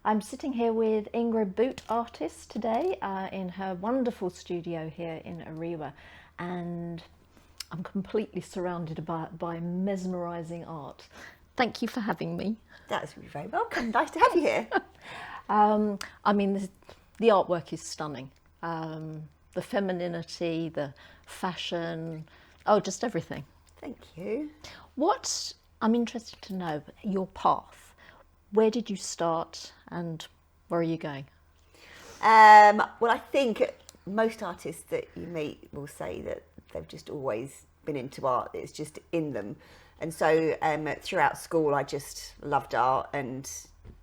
I'm sitting here with Ingrid Boot, artist, today in her wonderful studio here in Orewa, and I'm completely surrounded by mesmerising art. Thank you for having me. That's very welcome. Nice to have you here. I mean, the artwork is stunning. The femininity, the fashion, oh, just everything. Thank you. What I'm interested to know, your path. Where did you start and where are you going? Well, I think most artists that you meet will say that they've just always been into art. It's just in them. And so throughout school, I just loved art, and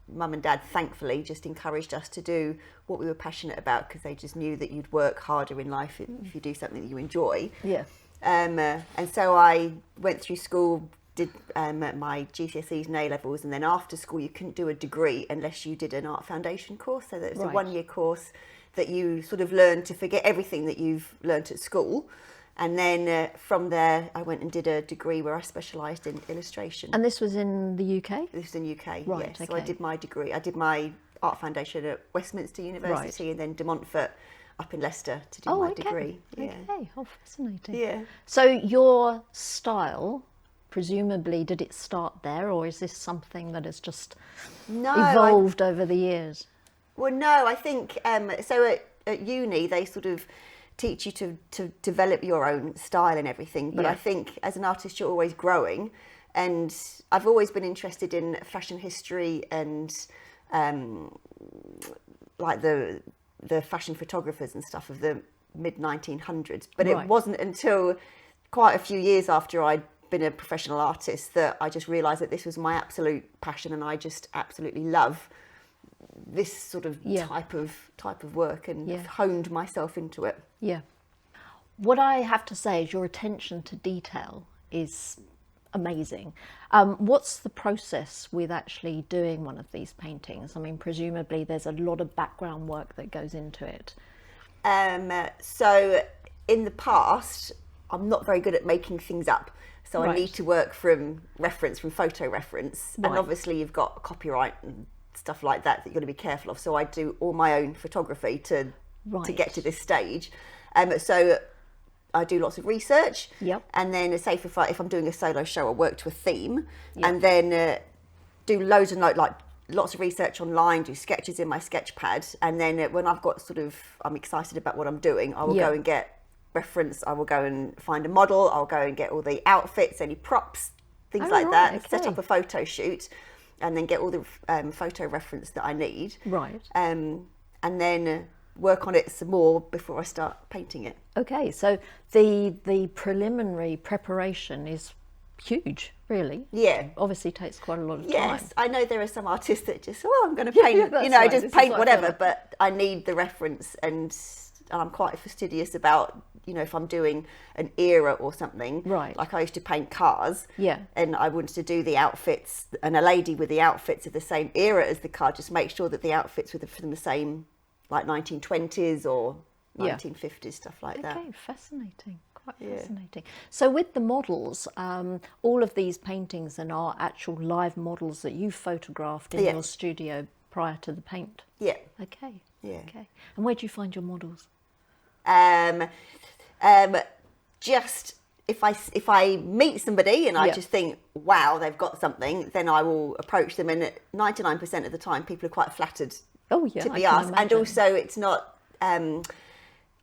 Mum and Dad, thankfully, just encouraged us to do what we were passionate about, because they just knew that you'd work harder in life if you do something that you enjoy. Yeah. And so I went through school, did my GCSEs and A-levels, and then after school you couldn't do a degree unless you did an art foundation course. So that was a one-year course that you sort of learn to forget everything that you've learnt at school. And then from there I went and did a degree where I specialised in illustration. And this was in the UK? This was in the UK, right, yes. Okay. So I did my degree. I did my art foundation at Westminster University, and then De Montfort up in Leicester to do my degree. Yeah. Okay, oh, fascinating. Yeah. So your style, presumably, did it start there, or is this something that has just evolved over the years? Well, no, I think, so at uni they sort of teach you to develop your own style and everything, but I think as an artist you're always growing, and I've always been interested in fashion history and like the fashion photographers and stuff of the mid-1900s, but it wasn't until quite a few years after I'd been a professional artist that I just realised that this was my absolute passion, and I just absolutely love this sort of type of work, and have honed myself into it. Yeah. What I have to say is your attention to detail is amazing. What's the process with actually doing one of these paintings? I mean, presumably there's a lot of background work that goes into it. So in the past, I'm not very good at making things up. So I need to work from reference, from photo reference. And obviously you've got copyright and stuff like that you've got to be careful of. So I do all my own photography to get to this stage. So I do lots of research. And then say if I'm doing a solo show, I work to a theme, and then do loads of lots of research online, do sketches in my sketch pad. And then when I've got I'm excited about what I'm doing, I will go and get reference. I will go and find a model. I'll go and get all the outfits, any props, things like that, set up a photo shoot, and then get all the photo reference that I need. And then work on it some more before I start painting it. Okay, so the preliminary preparation is huge, really. Yeah. Obviously takes quite a lot of time. Yes, I know there are some artists that just, I'm going to paint, just paint whatever, but I need the reference, and I'm quite fastidious about, if I'm doing an era or something, like I used to paint cars, and I wanted to do the outfits, and a lady with the outfits of the same era as the car, just make sure that the outfits were from the same, like 1920s or 1950s, stuff like that. Okay, fascinating, quite fascinating. So with the models, all of these paintings then are actual live models that you photographed in your studio prior to the paint? Yeah. Okay. Yeah. Okay. And where do you find your models? Just if I meet somebody and I just think, wow, they've got something, then I will approach them, and 99% of the time people are quite flattered to be asked. And also it's not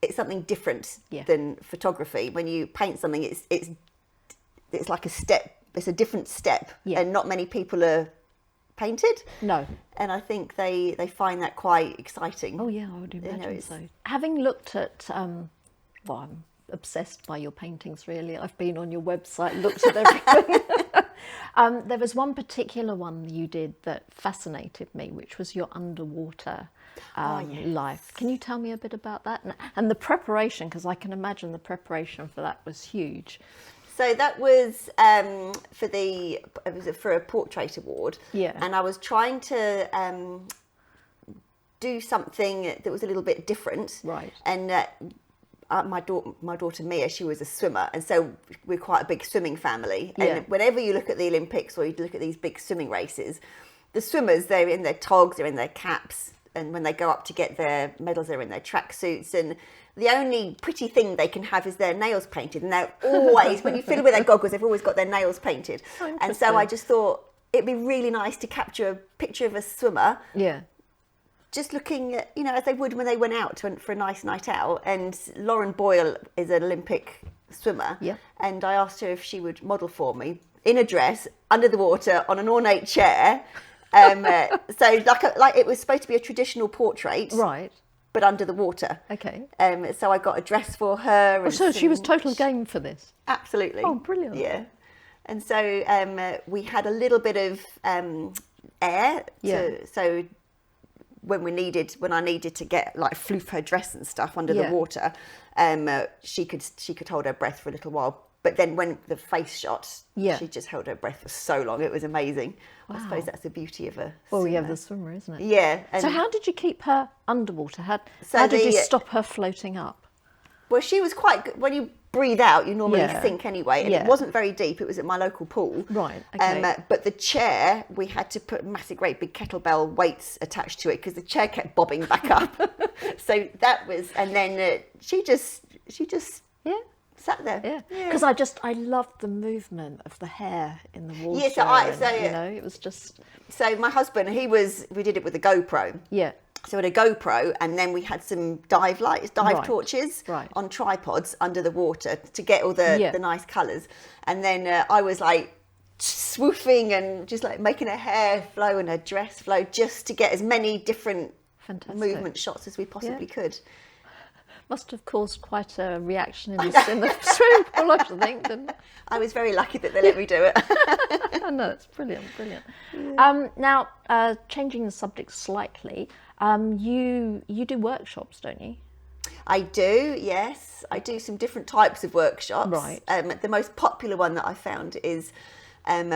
it's something different than photography. When you paint something, it's like a step, it's a different step, and not many people are painted. No. And I think they find that quite exciting. Oh yeah, I would imagine so. Having looked at, I'm obsessed by your paintings, really. I've been on your website, looked at everything. There was one particular one you did that fascinated me, which was your underwater life. Can you tell me a bit about that? And the preparation, because I can imagine the preparation for that was huge. So that was for a portrait award, and I was trying to do something that was a little bit different, and my daughter Mia, she was a swimmer, and so we're quite a big swimming family, and whenever you look at the Olympics or you look at these big swimming races, the swimmers, they're in their togs, they're in their caps, and when they go up to get their medals, they're in their tracksuits, and the only pretty thing they can have is their nails painted, and they're always, when you fiddle with their goggles, they've always got their nails painted. Oh, and so I just thought it'd be really nice to capture a picture of a swimmer, just looking at, you know, as they would when they went out for a nice night out. And Lauren Boyle is an Olympic swimmer, and I asked her if she would model for me in a dress under the water on an ornate chair. So like it was supposed to be a traditional portrait, right? But under the water. Okay. So I got a dress for her. So she was total game for this. Absolutely. Oh, brilliant. Yeah. And so we had a little bit of air. So when I needed to get like floof her dress and stuff under the water, she could hold her breath for a little while. But then when the face shot, she just held her breath for so long. It was amazing. Wow. I suppose that's the beauty of a swimmer. Well, yeah, the swimmer, isn't it? Yeah. So how did you keep her underwater? How did you stop her floating up? Well, she was quite good. When you breathe out, you normally sink anyway. And it wasn't very deep. It was at my local pool. Right, okay. But the chair, we had to put massive, great big kettlebell weights attached to it because the chair kept bobbing back up. So that was, and then she just sat there. Yeah, because I loved the movement of the hair in the water. Yeah, you know, it was just. So my husband, we did it with a GoPro. Yeah. So we had a GoPro, and then we had some dive torches on tripods under the water to get all the nice colours. And then I was like swoofing and just like making her hair flow and her dress flow just to get as many different movement shots as we possibly could. Must have caused quite a reaction in the swimming pool, I should think. I was very lucky that they let me do it. I know, it's brilliant. Yeah. Now, changing the subject slightly, you do workshops, don't you? I do, yes. I do some different types of workshops. Right. The most popular one that I found is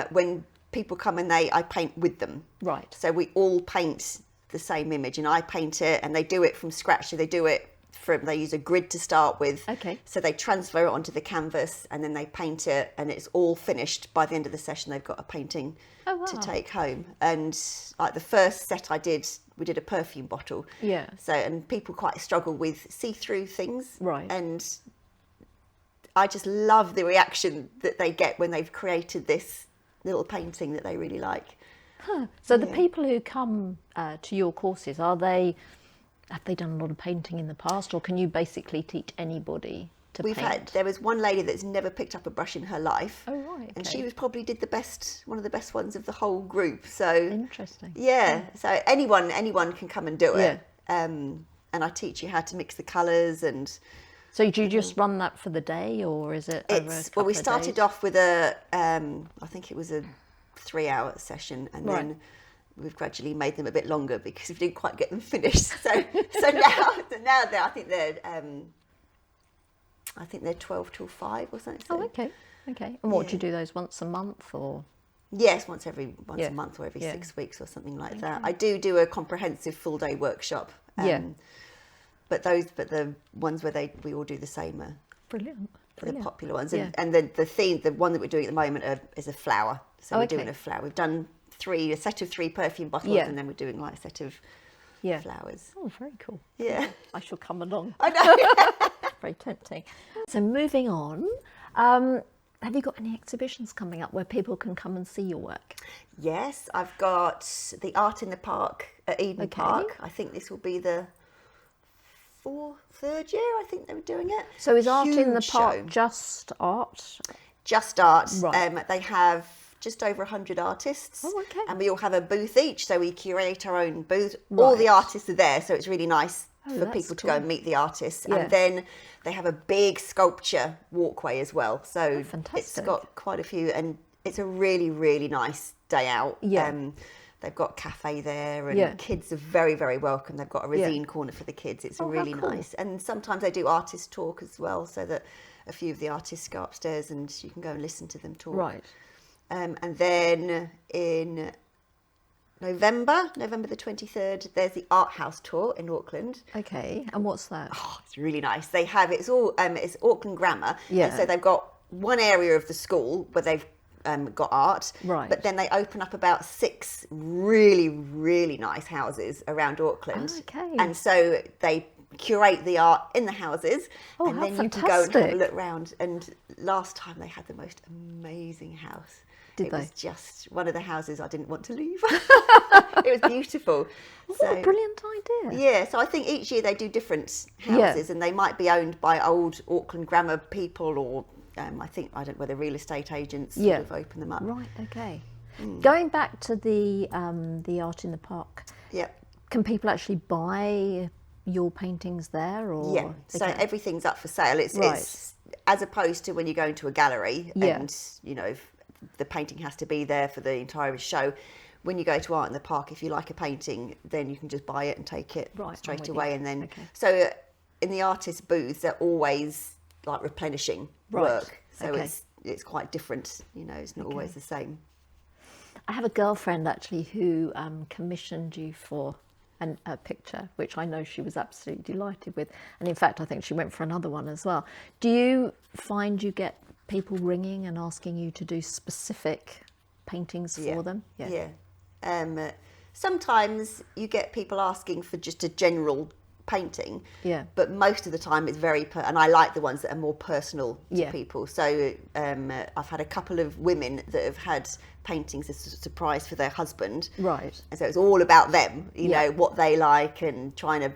when people come and I paint with them. Right. So we all paint the same image, and I paint it, and they do it from scratch. So they use a grid to start with. Okay. So they transfer it onto the canvas, and then they paint it, and it's all finished. By the end of the session, they've got a painting to take home. And like the first set I did, we did a perfume bottle. Yeah. So, and people quite struggle with see-through things. Right. And I just love the reaction that they get when they've created this little painting that they really like. So the people who come to your courses, have they done a lot of painting in the past, or can you basically teach anybody to paint? There was one lady that's never picked up a brush in her life. Oh, right. Okay. And she probably did one of the best ones of the whole group. So interesting. Yeah. So anyone can come and do it. And I teach you how to mix the colours. And so do you just run that for the day, or is it over a couple well, we of started days? off with I think it was a 3-hour session, and then we've gradually made them a bit longer because we didn't quite get them finished. So now I think they're 12 till 5 or something. Oh, okay. And what do you do those once a month, or? Yes, once a month or every 6 weeks or something like that. I do a comprehensive full day workshop. But the ones where we all do the same are brilliant. The popular ones. And the theme, the one that we're doing at the moment is a flower. So we're doing a flower. We've done a set of 3 perfume bottles, and then we're doing like a set of flowers. Oh, very cool. Yeah. I shall come along. I know. Very tempting. So moving on, have you got any exhibitions coming up where people can come and see your work? Yes, I've got the Art in the Park at Eden Park. I think this will be the third year I think they were doing it. So is Art in the Park just art? Just art. Right. They have just over 100 artists. Oh, okay. And we all have a booth each, so we curate our own booth. Right. All the artists are there, so it's really nice for people to go and meet the artists. Yeah. And then they have a big sculpture walkway as well. So it's got quite a few, and it's a really, really nice day out. Yeah. They've got cafe there, and kids are very, very welcome. They've got a resine corner for the kids. It's really nice. And sometimes they do artist talk as well, so that a few of the artists go upstairs and you can go and listen to them talk. Right. And then in November the 23rd, there's the Art House tour in Auckland. Okay, and what's that? Oh, it's really nice. They have, it's Auckland Grammar. Yeah. And so they've got one area of the school where they've got art. Right. But then they open up about 6 really, really nice houses around Auckland. Oh, okay. And so they curate the art in the houses, Oh, and how then you can go and have a fantastic. look round. And last time they had the most amazing house. Did it they? was just one of the houses I didn't want to leave. It was beautiful. What a brilliant idea. Yeah, so I think each year they do different houses, and they might be owned by old Auckland grammar people, or I don't know whether real estate agents sort of open them up. Right, okay. Going back to the art in the park, Yeah. can people actually buy your paintings there? Or Yeah, so everything's up for sale. It's as opposed to when you go into a gallery and, you know, the painting has to be there for the entire show. When you go to Art in the Park, if you like a painting, then you can just buy it and take it straight away. And then, so in the artist booths, they're always like replenishing work. So it's quite different, you know, it's not always the same. I have a girlfriend actually who commissioned you for a picture, which I know she was absolutely delighted with. And in fact, I think she went for another one as well. Do you find you get people ringing and asking you to do specific paintings for them? Yeah. Sometimes you get people asking for just a general painting, but most of the time it's very and I like the ones that are more personal to people. So I've had a couple of women that have had paintings as a surprise for their husband, right? And so it's all about them, you know, what they like and trying to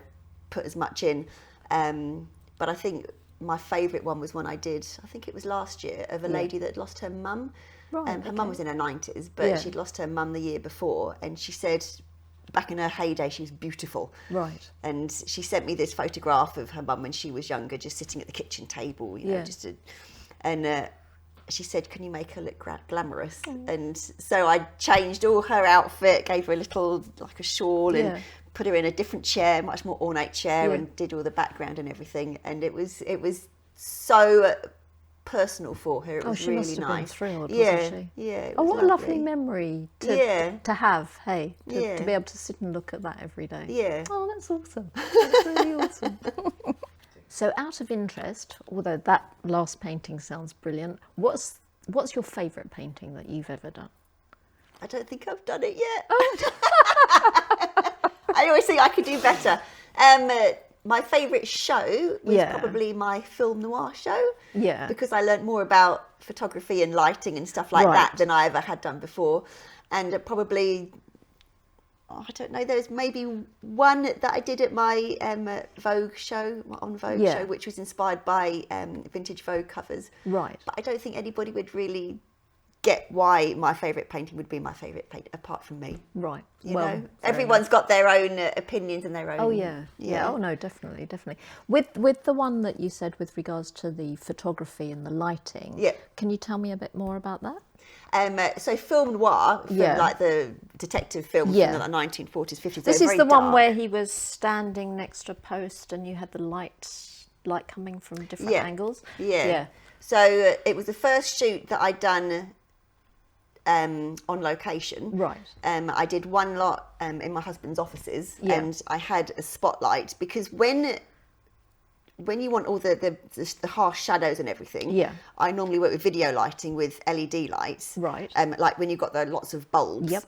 put as much in. But I think my favourite one was one I did, I think it was last year, of a lady that lost her mum. Right, her mum was in her 90s, but she'd lost her mum the year before, and she said back in her heyday she was beautiful. Right. And she sent me this photograph of her mum when she was younger, just sitting at the kitchen table, you know, and she said, "Can you make her look glamorous?" And so I changed all her outfit, gave her a little, like a shawl, and put her in a different chair, much more ornate chair, and did all the background and everything. And it was so personal for her. It was she really must have nice. Been thrilled, wasn't she? Yeah. Oh, what a lovely memory to have, hey, to be able to sit and look at that every day. Yeah. Oh, that's awesome. That's really awesome. So out of interest, although that last painting sounds brilliant, what's your favourite painting that you've ever done? I don't think I've done it yet. I always think I could do better. My favourite show was probably my film noir show. Yeah. Because I learnt more about photography and lighting and stuff like that than I ever had done before. And probably, I don't know, there's maybe one that I did at my Vogue show, show, which was inspired by vintage Vogue covers. Right. But I don't think anybody would really get why my favourite painting would be my favourite painting, apart from me. Right. You know, everyone's got their own opinions and their own. Oh yeah. Oh no, definitely. With the one that you said with regards to the photography and the lighting. Yeah. Can you tell me a bit more about that? So film noir, like the detective films from the 1940s, 50s. This is the one where he was standing next to a post and you had the light coming from different angles. Yeah. So it was the first shoot that I'd done on location. Right. I did one lot in my husband's offices, and I had a spotlight because when you want all the harsh shadows and everything, I normally work with video lighting with LED lights. Right. Like when you've got the lots of bulbs. Yep.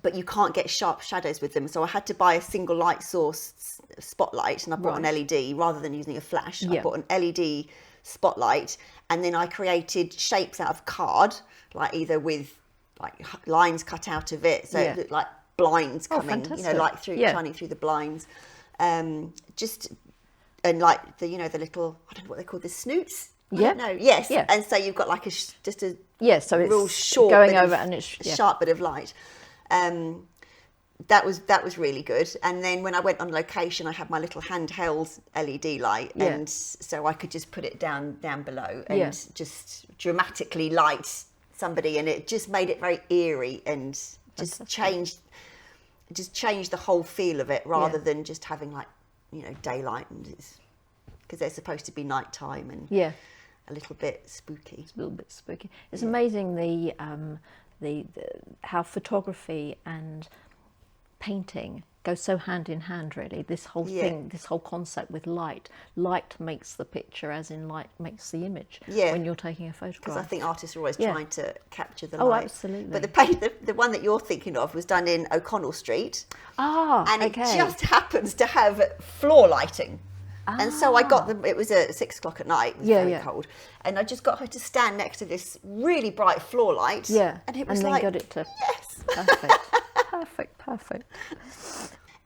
But you can't get sharp shadows with them, so I had to buy a single light source spotlight, and I bought an LED rather than using a flash. I bought an LED spotlight, and then I created shapes out of card, like either with like lines cut out of it, so it looked like blinds coming, you know, like shining through the blinds. Just and like the the little, I don't know what they call the snoots. Yeah. No. Yes. Yeah. And so you've got like just a so it's real short going over and it's sharp bit of light. That was really good. And then when I went on location, I had my little handheld LED light, and so I could just put it down below and just dramatically light somebody, and it just made it very eerie and just changed the whole feel of it rather than just having like daylight, and because they're supposed to be nighttime and a little bit spooky. It's a little bit spooky. It's amazing the how photography and painting go so hand in hand, really. This whole thing, this whole concept with light. Light makes the picture, as in light makes the image when you're taking a photograph. Because I think artists are always trying to capture the light. Oh, absolutely. But the one that you're thinking of was done in O'Connell Street. And it just happens to have floor lighting. And so I got them, it was at 6 o'clock at night, it was very cold. And I just got her to stand next to this really bright floor light. Yeah. And it was and like, then got it to... yes. Perfect.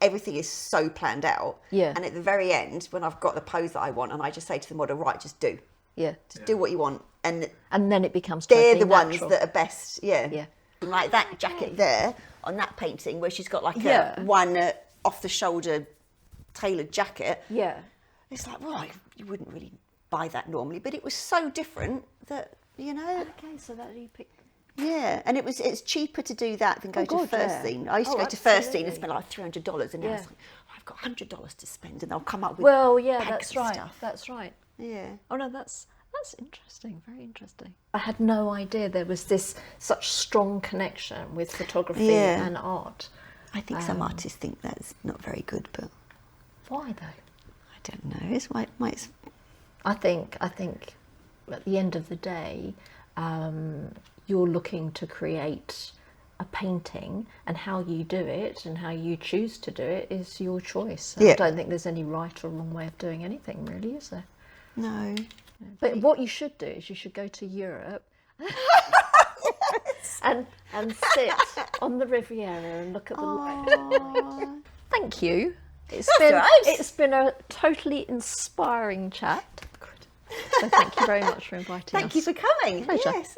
Everything is so planned out. Yeah. And at the very end, when I've got the pose that I want, and I just say to the model, right, just do. Yeah. Just do what you want. And then it becomes they're totally the natural. ones that are best. Yeah. Yeah. Like that jacket there on that painting where she's got like a one off the shoulder tailored jacket. Yeah. It's like, well, you wouldn't really buy that normally, but it was so different that, you know. Okay, so that you picked. Yeah, and it's cheaper to do that than go to First Scene. I used to go to First Scene and spend like $300, and now it's like, I've got $100 to spend, and they'll come up with bags of stuff. That's right. Yeah. Oh no, that's interesting. Very interesting. I had no idea there was this such strong connection with photography and art. I think some artists think that's not very good, but why though? I don't know. It's why it's. I think at the end of the day, you're looking to create a painting, and how you do it and how you choose to do it is your choice. I don't think there's any right or wrong way of doing anything, really, is there? No. But what you should do is you should go to Europe and sit on the Riviera and look at the light. Thank you. It's been a totally inspiring chat. So thank you very much for inviting us. Thank you for coming. Pleasure. Yes.